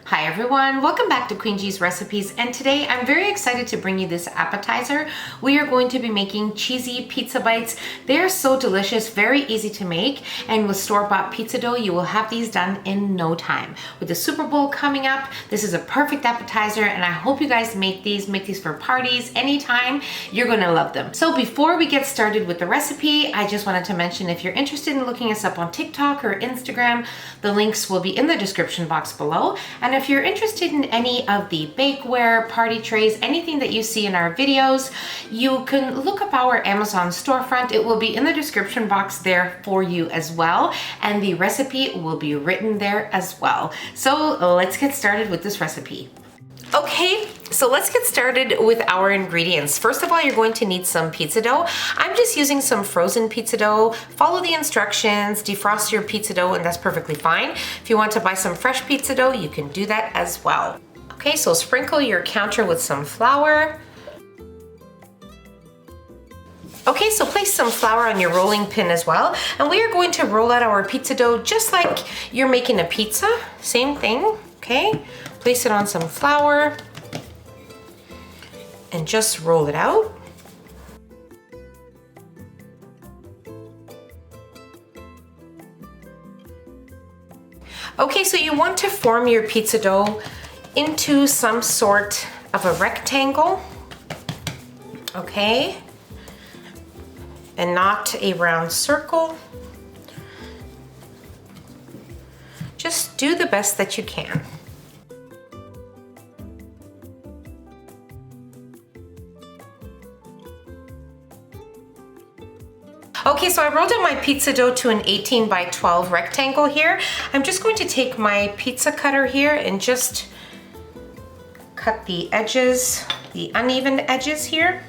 Hi everyone, welcome back to Queen G's Recipes, and today I'm very excited to bring you this appetizer. We are going to be making cheesy pizza bites. They are so delicious, very easy to make, and with store-bought pizza dough, you will have these done in no time. With the Super Bowl coming up, this is a perfect appetizer, and I hope you guys make these for parties, anytime. You're gonna love them. So before we get started with the recipe, I just wanted to mention if you're interested in looking us up on TikTok or Instagram, the links will be in the description box below. And if you're interested in any of the bakeware, party trays, anything that you see in our videos, you can look up our Amazon storefront. It will be in the description box there for you as well. And the recipe will be written there as well. So let's get started with this recipe. Okay, so let's get started with our ingredients. First of all, you're going to need some pizza dough. I'm just using some frozen pizza dough. Follow the instructions, defrost your pizza dough, and that's perfectly fine. If you want to buy some fresh pizza dough, you can do that as well. Okay, so sprinkle your counter with some flour. Okay, so place some flour on your rolling pin as well. And we are going to roll out our pizza dough just like you're making a pizza. Same thing, okay? Place it on some flour and just roll it out. Okay, so you want to form your pizza dough into some sort of a rectangle, okay? And not a round circle. Just do the best that you can. Okay, so I rolled out my pizza dough to an 18 by 12 rectangle here. I'm just going to take my pizza cutter here and just cut the edges, the uneven edges here.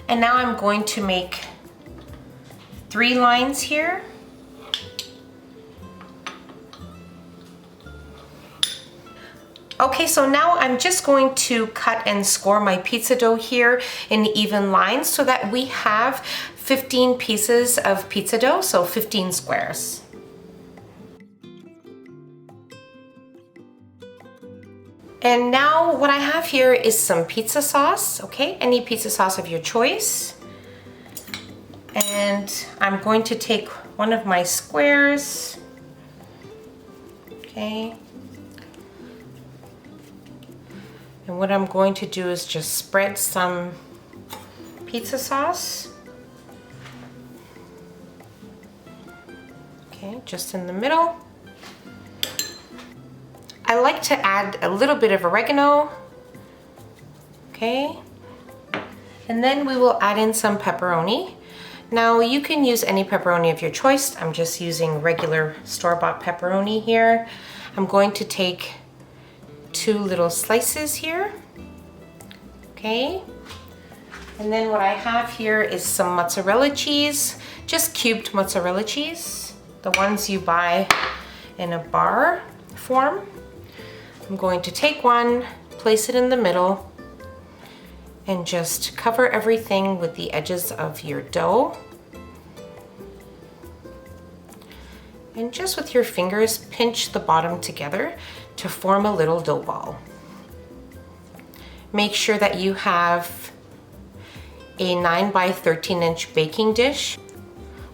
And now I'm going to make 3 lines here. Okay, so now I'm just going to cut and score my pizza dough here in even lines so that we have 15 pieces of pizza dough, so 15 squares. And now what I have here is some pizza sauce, okay? Any pizza sauce of your choice. And I'm going to take one of my squares, okay? And what I'm going to do is just spread some pizza sauce. Okay, just in the middle. I like to add a little bit of oregano. Okay. And then we will add in some pepperoni. Now you can use any pepperoni of your choice. I'm just using regular store-bought pepperoni here. I'm going to take 2 little slices here, okay? And then what I have here is some mozzarella cheese, just cubed mozzarella cheese, the ones you buy in a bar form. I'm going to take one, place it in the middle, and just cover everything with the edges of your dough. And just with your fingers, pinch the bottom together to form a little dough ball. Make sure that you have a 9 by 13 inch baking dish,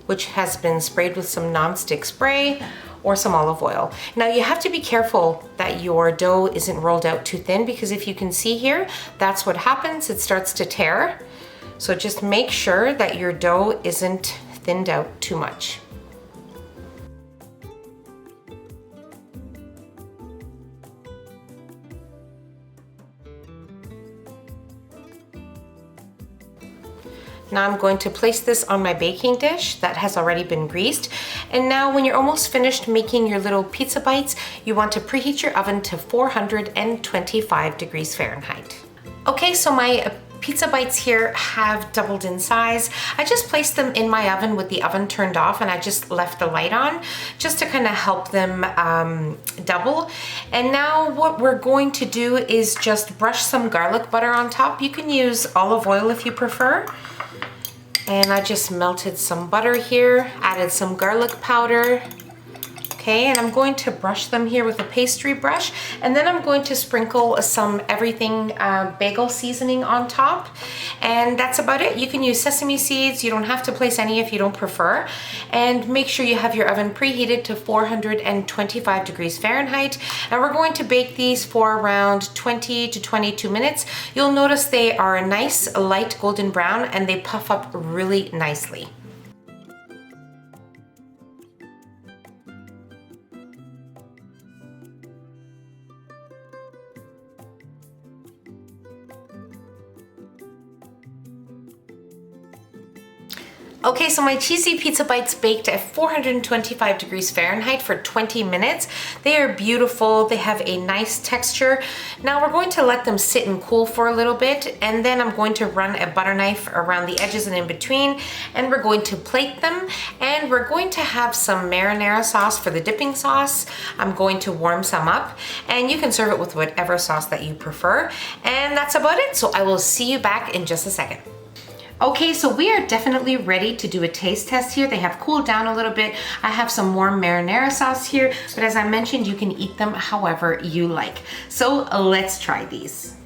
which has been sprayed with some non-stick spray or some olive oil. Now you have to be careful that your dough isn't rolled out too thin, because if you can see here, that's what happens, it starts to tear. So just make sure that your dough isn't thinned out too much. Now I'm going to place this on my baking dish that has already been greased. And now when you're almost finished making your little pizza bites, you want to preheat your oven to 425 degrees Fahrenheit. Okay, so my pizza bites here have doubled in size. I just placed them in my oven with the oven turned off, and I just left the light on just to kind of help them double. And now what we're going to do is just brush some garlic butter on top. You can use olive oil if you prefer. And I just melted some butter here, added some garlic powder. Okay, and I'm going to brush them here with a pastry brush, and then I'm going to sprinkle some everything bagel seasoning on top, and that's about it. You can use sesame seeds. You don't have to place any if you don't prefer, and make sure you have your oven preheated to 425 degrees Fahrenheit, and we're going to bake these for around 20 to 22 minutes. You'll notice they are a nice light golden brown and they puff up really nicely. Okay, so my cheesy pizza bites baked at 425 degrees Fahrenheit for 20 minutes. They are beautiful. They have a nice texture. Now we're going to let them sit and cool for a little bit, and then I'm going to run a butter knife around the edges and in between, and we're going to plate them, and we're going to have some marinara sauce for the dipping sauce. I'm going to warm some up, and you can serve it with whatever sauce that you prefer. And that's about it. So I will see you back in just a second. Okay, so we are definitely ready to do a taste test here. They have cooled down a little bit. I have some warm marinara sauce here, but as I mentioned, you can eat them however you like. So let's try these.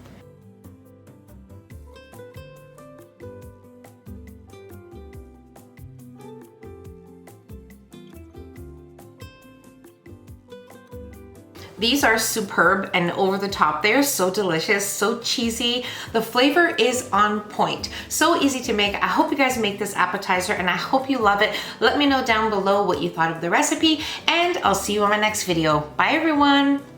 These are superb and over the top. They're so delicious, so cheesy. The flavor is on point. So easy to make. I hope you guys make this appetizer and I hope you love it. Let me know down below what you thought of the recipe, and I'll see you on my next video. Bye everyone.